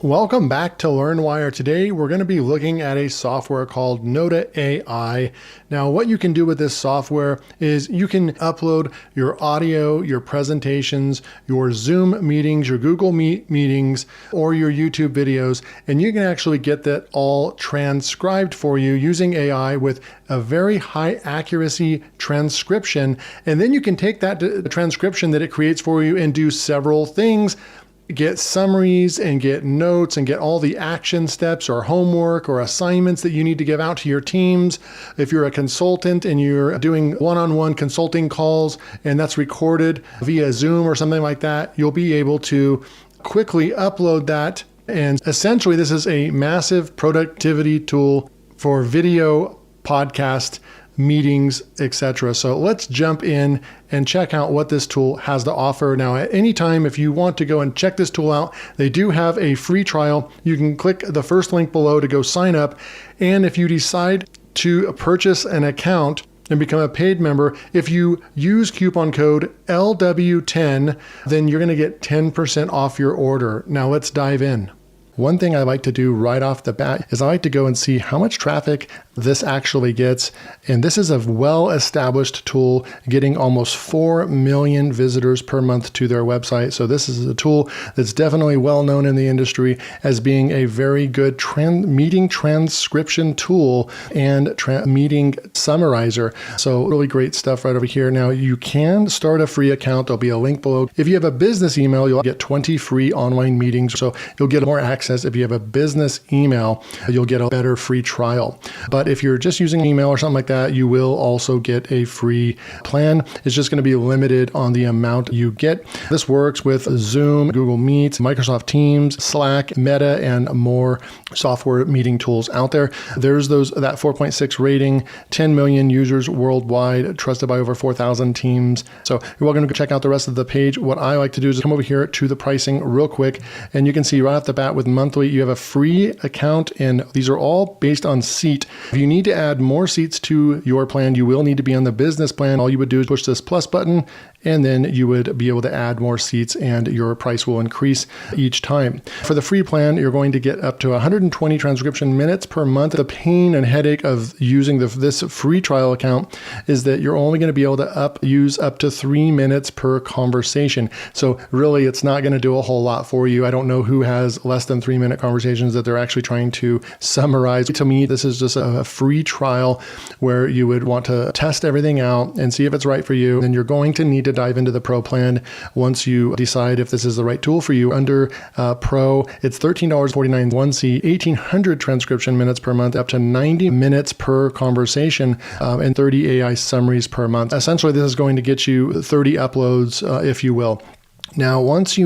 Welcome back to LearnWire. Today we're going to be looking at a software called Notta AI. Now what you can do with this software is you can upload your audio, your presentations, your Zoom meetings, your Google Meet meetings, or your YouTube videos, and you can actually get that all transcribed for you using AI with a very high accuracy transcription. And then you can take that transcription that it creates for you and do several things. Get summaries and get notes and get all the action steps or homework or assignments that you need to give out to your teams. If you're a consultant and you're doing one-on-one consulting calls and that's recorded via Zoom or something like that, you'll be able to quickly upload that. And essentially, this is a massive productivity tool for video, podcast, meetings, etc. So let's jump in and check out what this tool has to offer. Now, at any time, if you want to go and check this tool out, they do have a free trial. You can click the first link below to go sign up. And if you decide to purchase an account and become a paid member, if you use coupon code LW10, then you're going to get 10% off your order. Now let's dive in. One thing I like to do right off the bat is I like to go and see how much traffic this actually gets. And this is a well-established tool getting almost 4 million visitors per month to their website. So this is a tool that's definitely well known in the industry as being a very good meeting transcription tool and meeting summarizer. So really great stuff right over here. Now you can start a free account. There'll be a link below. If you have a business email, you'll get 20 free online meetings. So you'll get more access. If you have a business email, you'll get a better free trial. But if you're just using email or something like that, you will also get a free plan. It's just going to be limited on the amount you get. This works with Zoom, Google Meet, Microsoft Teams, Slack, Meta, and more software meeting tools out there. There's that 4.6 rating, 10 million users worldwide, trusted by over 4,000 teams. So you're welcome to go check out the rest of the page. What I like to do is come over here to the pricing real quick, and you can see right off the bat with monthly, you have a free account, and these are all based on seat. If you need to add more seats to your plan, you will need to be on the business plan. All you would do is push this plus button, and then you would be able to add more seats and your price will increase each time. For the free plan, you're going to get up to 120 transcription minutes per month. The pain and headache of using this free trial account is that you're only going to be able to use up to 3 minutes per conversation. So really, it's not going to do a whole lot for you. I don't know who has less than 3-minute conversations that they're actually trying to summarize. To me, this is just a free trial where you would want to test everything out and see if it's right for you. Then you're going to need to dive into the Pro plan once you decide if this is the right tool for you. Under Pro, it's $13.49 one seat, 1,800 transcription minutes per month, up to 90 minutes per conversation, and 30 AI summaries per month. Essentially, this is going to get you 30 uploads, if you will. Now, there's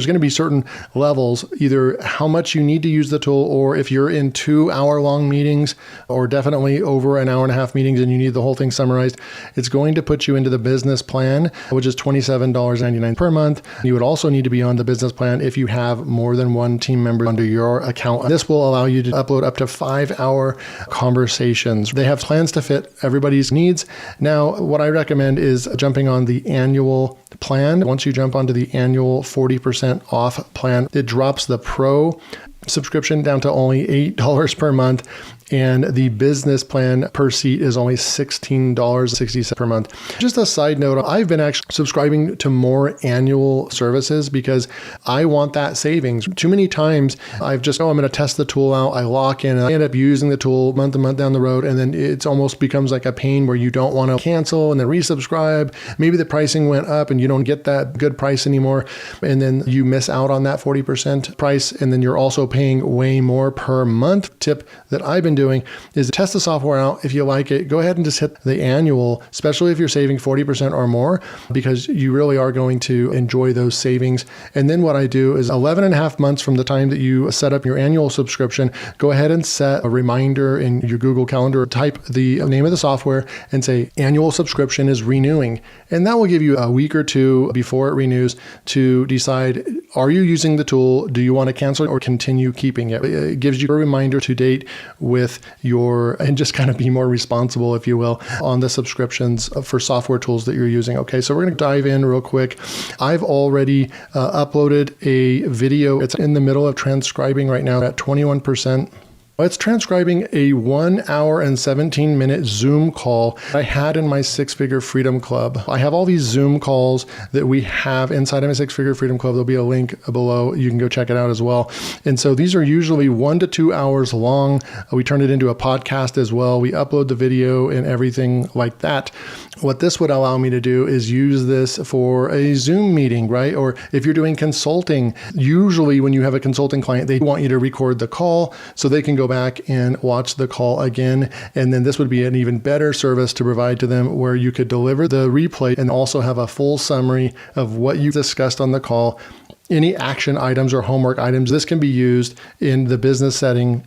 going to be certain levels, either how much you need to use the tool, or if you're in 2-hour-long meetings, or definitely over an hour and a half meetings and you need the whole thing summarized, it's going to put you into the business plan, which is $27.99 per month. You would also need to be on the business plan if you have more than one team member under your account. This will allow you to upload up to 5-hour conversations. They have plans to fit everybody's needs. Now, what I recommend is jumping on the annual plan. Once you jump onto the annual 40% off plan, it drops the Pro subscription down to only $8 per month. And the business plan per seat is only $16.60 per month. Just a side note, I've been actually subscribing to more annual services because I want that savings. Too many times I've just, I'm going to test the tool out. I lock in and I end up using the tool month to month down the road. And then it almost becomes like a pain where you don't want to cancel and then resubscribe. Maybe the pricing went up and you don't get that good price anymore. And then you miss out on that 40% price. And then you're also paying way more per month. Tip that I've been doing is test the software out. If you like it, go ahead and just hit the annual, especially if you're saving 40% or more, because you really are going to enjoy those savings. And then what I do is 11 and a half months from the time that you set up your annual subscription, go ahead and set a reminder in your Google Calendar, type the name of the software and say annual subscription is renewing. And that will give you a week or two before it renews to decide, are you using the tool? Do you want to cancel it or continue continue keeping it. It gives you a reminder to date with and just kind of be more responsible, if you will, on the subscriptions for software tools that you're using. Okay, so we're going to dive in real quick. I've already uploaded a video. It's in the middle of transcribing right now at 21%. It's transcribing a 1 hour and 17-minute Zoom call I had in my Six Figure Freedom Club. I have all these Zoom calls that we have inside of my Six Figure Freedom Club. There'll be a link below. You can go check it out as well. And so these are usually 1 to 2 hours long. We turn it into a podcast as well. We upload the video and everything like that. What this would allow me to do is use this for a Zoom meeting, right? Or if you're doing consulting, usually when you have a consulting client, they want you to record the call so they can go back and watch the call again. And then this would be an even better service to provide to them where you could deliver the replay and also have a full summary of what you discussed on the call, any action items or homework items. This can be used in the business setting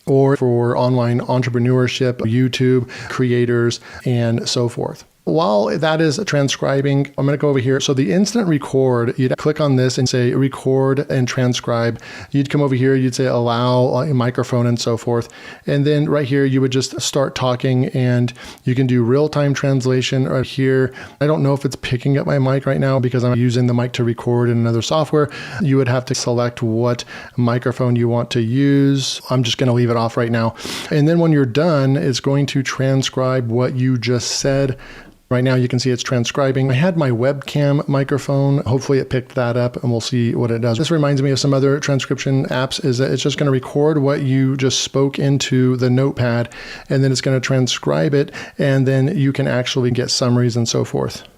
or for online entrepreneurship, YouTube creators, and so forth. While that is transcribing, I'm going to go over here. So the instant record, you'd click on this and say record and transcribe. You'd come over here, you'd say allow a microphone and so forth. And then right here, you would just start talking and you can do real-time translation right here. I don't know if it's picking up my mic right now because I'm using the mic to record in another software. You would have to select what microphone you want to use. I'm just going to leave it off right now. And then when you're done, it's going to transcribe what you just said. Right now you can see it's transcribing. I had my webcam microphone. Hopefully it picked that up and we'll see what it does. This reminds me of some other transcription apps is that it's just going to record what you just spoke into the notepad and then it's going to transcribe it and then you can actually get summaries and so forth.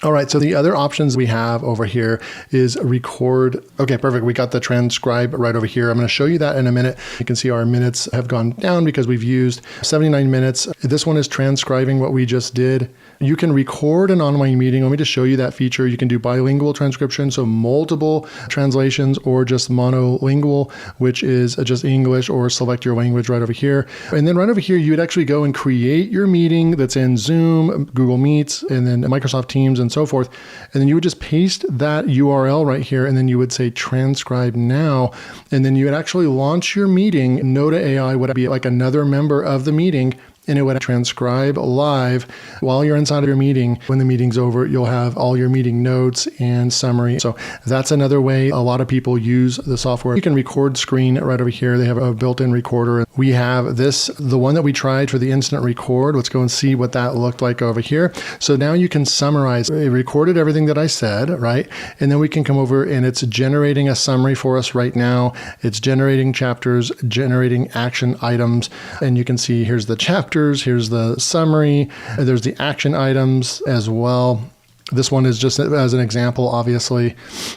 All right, so the other options we have over here is record. Okay, perfect. We got the transcribe right over here. I'm going to show you that in a minute. You can see our minutes have gone down because we've used 79 minutes. This one is transcribing what we just did. You can record an online meeting. Let me just show you that feature. You can do bilingual transcription, so multiple translations, or just monolingual, which is just English, or select your language right over here. And then right over here, you would actually go and create your meeting that's in Zoom, Google Meets, and then Microsoft Teams, and so forth. And then you would just paste that URL right here, and then you would say transcribe now. And then you would actually launch your meeting. Notta AI would be like another member of the meeting, and it would transcribe live while you're inside of your meeting. When the meeting's over, you'll have all your meeting notes and summary. So that's another way a lot of people use the software. You can record screen right over here. They have a built-in recorder. We have this, the one that we tried for the instant record. Let's go and see what that looked like over here. So now you can summarize. It recorded everything that I said, right? And then we can come over and it's generating a summary for us right now. It's generating chapters, generating action items. And you can see here's the chapter. Here's the summary. There's the action items as well. This one is just as an example, obviously.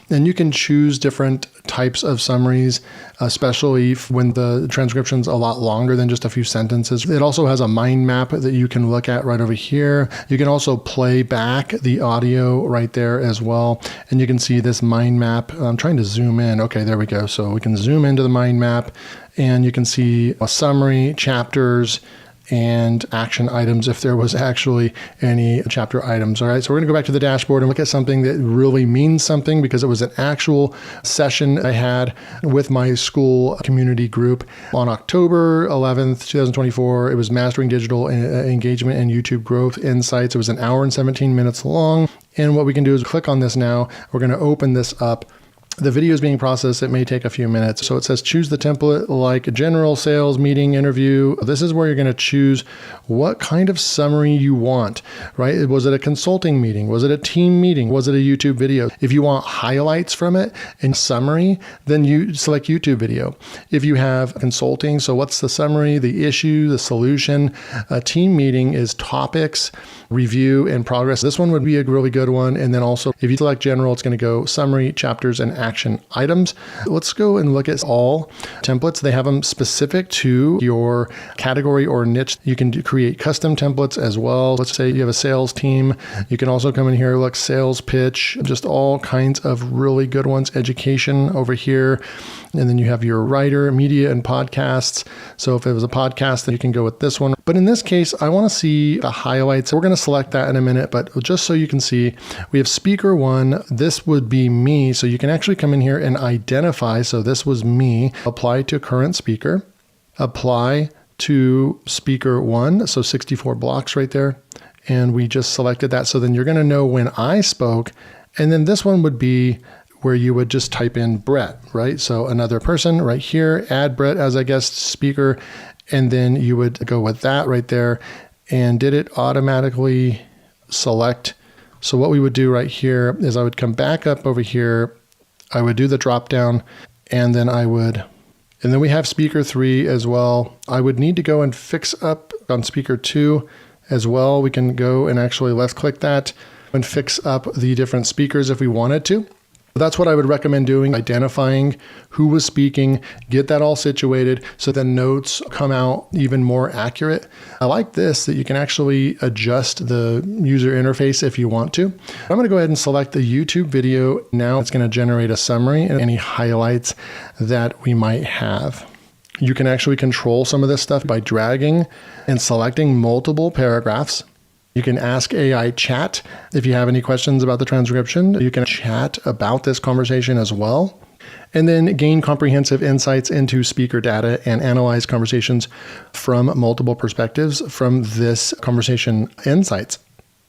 And you can choose different types of summaries, especially when the transcription's a lot longer than just a few sentences. It also has a mind map that you can look at right over here. You can also play back the audio right there as well. And you can see this mind map. I'm trying to zoom in. Okay, there we go. So we can zoom into the mind map and you can see a summary, chapters, and action items if there was actually any chapter items. All right, so we're going to go back to the dashboard and look at something that really means something because it was an actual session I had with my school community group on October 11th, 2024. It was Mastering Digital Engagement and YouTube Growth Insights. It was an hour and 17 minutes long. And what we can do is click on this now. We're going to open this up. The video is being processed. It may take a few minutes. So it says choose the template like general, sales, meeting, interview. This is where you're going to choose what kind of summary you want, right? Was it a consulting meeting? Was it a team meeting? Was it a YouTube video? If you want highlights from it and summary, then you select YouTube video. If you have consulting, so what's the summary, the issue, the solution? A team meeting is topics, review, and progress. This one would be a really good one. And then also if you select general, it's going to go summary, chapters, and action items. Let's go and look at all templates. They have them specific to your category or niche. You can create custom templates as well. Let's say you have a sales team. You can also come in here, look, sales pitch, just all kinds of really good ones. Education over here. And then you have your writer, media, and podcasts. So if it was a podcast, then you can go with this one. But in this case, I want to see the highlights. We're going to select that in a minute, but just so you can see, we have speaker 1. This would be me. So you can actually come in here and identify. So this was me. Apply to current speaker. Apply to speaker 1. So 64 blocks right there. And we just selected that. So then you're going to know when I spoke. And then this one would be where you would just type in Brett, right? So another person right here, add Brett as a guest speaker. And then you would go with that right there. And did it automatically select? So what we would do right here is I would come back up over here. I would do the drop down, and then and then we have speaker 3 as well. I would need to go and fix up on speaker 2 as well. We can go and actually left click that and fix up the different speakers if we wanted to. That's what I would recommend doing, identifying who was speaking, get that all situated so the notes come out even more accurate. I like this, that you can actually adjust the user interface if you want to. I'm going to go ahead and select the YouTube video. Now it's going to generate a summary and any highlights that we might have. You can actually control some of this stuff by dragging and selecting multiple paragraphs. You can ask AI chat if you have any questions about the transcription. You can chat about this conversation as well. And then gain comprehensive insights into speaker data and analyze conversations from multiple perspectives from this conversation insights.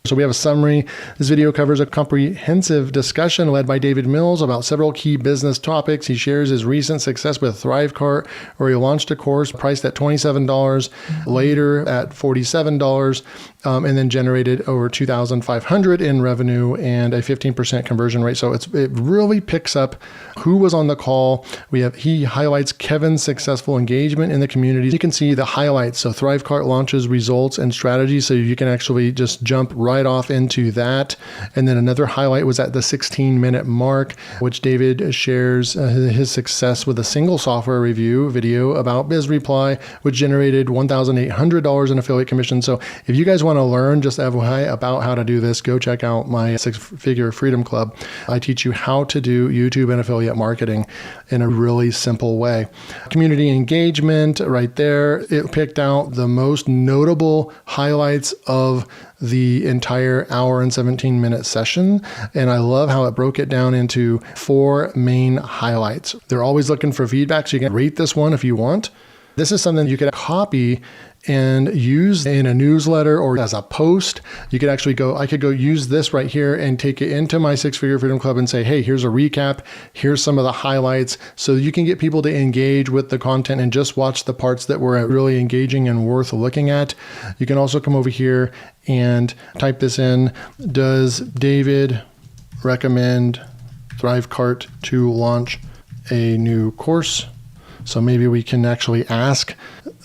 So we have a summary. This video covers a comprehensive discussion led by David Mills about several key business topics. He shares his recent success with ThriveCart, where he launched a course priced at $27, later at $47, and then generated over $2,500 in revenue and a 15% conversion rate. So it really picks up who was on the call. He highlights Kevin's successful engagement in the community. You can see the highlights. So ThriveCart launches results and strategies. So you can actually just jump right off into that. And then another highlight was at the 16-minute mark, which David shares his success with a single software review video about BizReply, which generated $1,800 in affiliate commission. So if you guys want to learn just FYI about how to do this, go check out my 6-Figure Freedom Club. I teach you how to do YouTube and affiliate marketing in a really simple way. Community engagement right there. It picked out the most notable highlights of the entire hour and 17-minute session. And I love how it broke it down into 4 main highlights. They're always looking for feedback, so you can rate this one if you want. This is something you could copy and use in a newsletter or as a post. You could actually I could go use this right here and take it into my 6-Figure Freedom Club and say, hey, here's a recap. Here's some of the highlights. So you can get people to engage with the content and just watch the parts that were really engaging and worth looking at. You can also come over here and type this in. Does David recommend ThriveCart to launch a new course? So maybe we can actually ask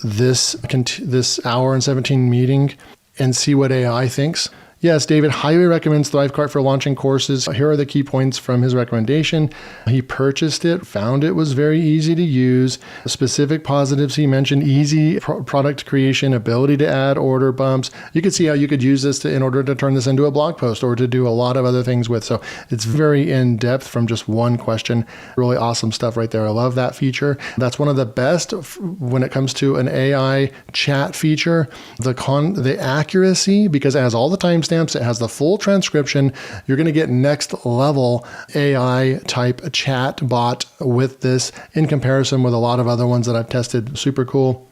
this hour and 17 meeting and see what AI thinks. Yes, David highly recommends ThriveCart for launching courses. Here are the key points from his recommendation. He purchased it, found it was very easy to use. Specific positives he mentioned: easy product creation, ability to add order bumps. You could see how you could use this in order to turn this into a blog post or to do a lot of other things with. So it's very in-depth from just one question. Really awesome stuff right there. I love that feature. That's one of the best when it comes to an AI chat feature. The accuracy, because it has all the timestamps, it has the full transcription. You're going to get next level AI type chat bot with this in comparison with a lot of other ones that I've tested. Super cool.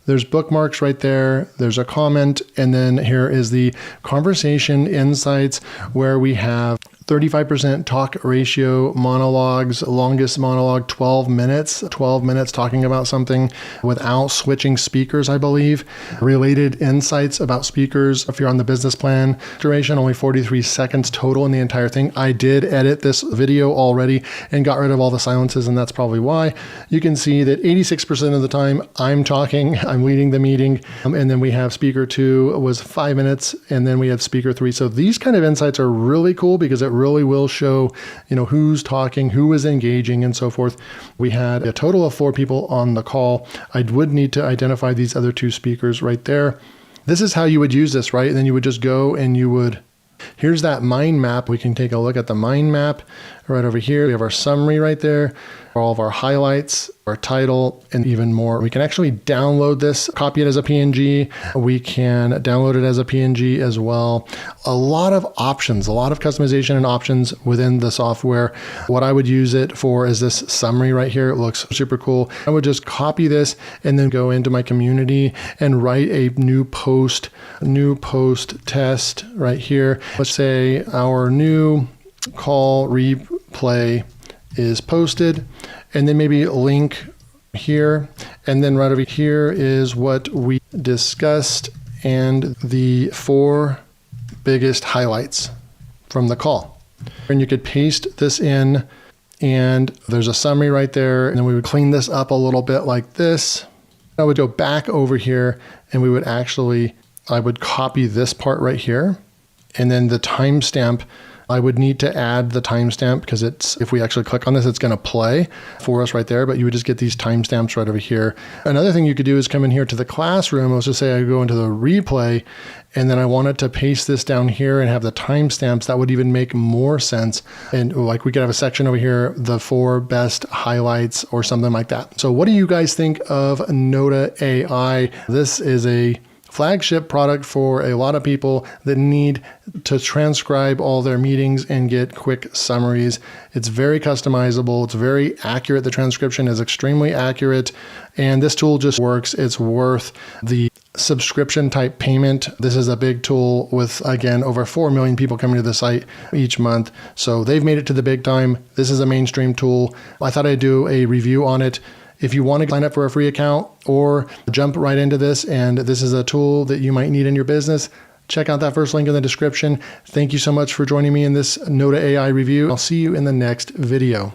There's bookmarks right there. There's a comment. And then here is the conversation insights, where we have 35% talk ratio monologues, longest monologue 12 minutes talking about something without switching speakers, I believe. Related insights about speakers. If you're on the business plan, duration only 43 seconds total in the entire thing. I did edit this video already and got rid of all the silences, and that's probably why. You can see that 86% of the time I'm talking, I'm leading the meeting. And then we have speaker 2 was 5 minutes, and then we have speaker 3. So these kind of insights are really cool because it really will show, who's talking, who is engaging, and so forth. We had a total of 4 people on the call. I would need to identify these other 2 speakers right there. This is how you would use this, right? And then you would just go and here's that mind map. We can take a look at the mind map right over here. We have our summary right there. all of our highlights, our title, and even more. We can actually download this, copy it as a PNG. We can download it as a PNG as well. A lot of options, a lot of customization and options within the software. What I would use it for is this summary right here. It looks super cool. I would just copy this and then go into my community and write a new post test right here. Let's say our new call replay is posted, and then maybe link here, and then right over here is what we discussed and the 4 biggest highlights from the call. And you could paste this in, and there's a summary right there, and then we would clean this up a little bit like this. I would go back over here, and I would copy this part right here, and then the timestamp, I would need to add the timestamp because if we actually click on this, it's going to play for us right there, but you would just get these timestamps right over here. Another thing you could do is come in here to the classroom. Let's just say I go into the replay, and then I wanted to paste this down here and have the timestamps. That would even make more sense. And like we could have a section over here, the 4 best highlights or something like that. So what do you guys think of Notta AI? This is a flagship product for a lot of people that need to transcribe all their meetings and get quick summaries. It's very customizable. It's very accurate. The transcription is extremely accurate, and this tool just works. It's worth the subscription type payment. This is a big tool with, again, over 4 million people coming to the site each month. So they've made it to the big time. This is a mainstream tool. I thought I'd do a review on it. If you want to sign up for a free account or jump right into this, and this is a tool that you might need in your business, check out that first link in the description. Thank you so much for joining me in this Notta AI review. I'll see you in the next video.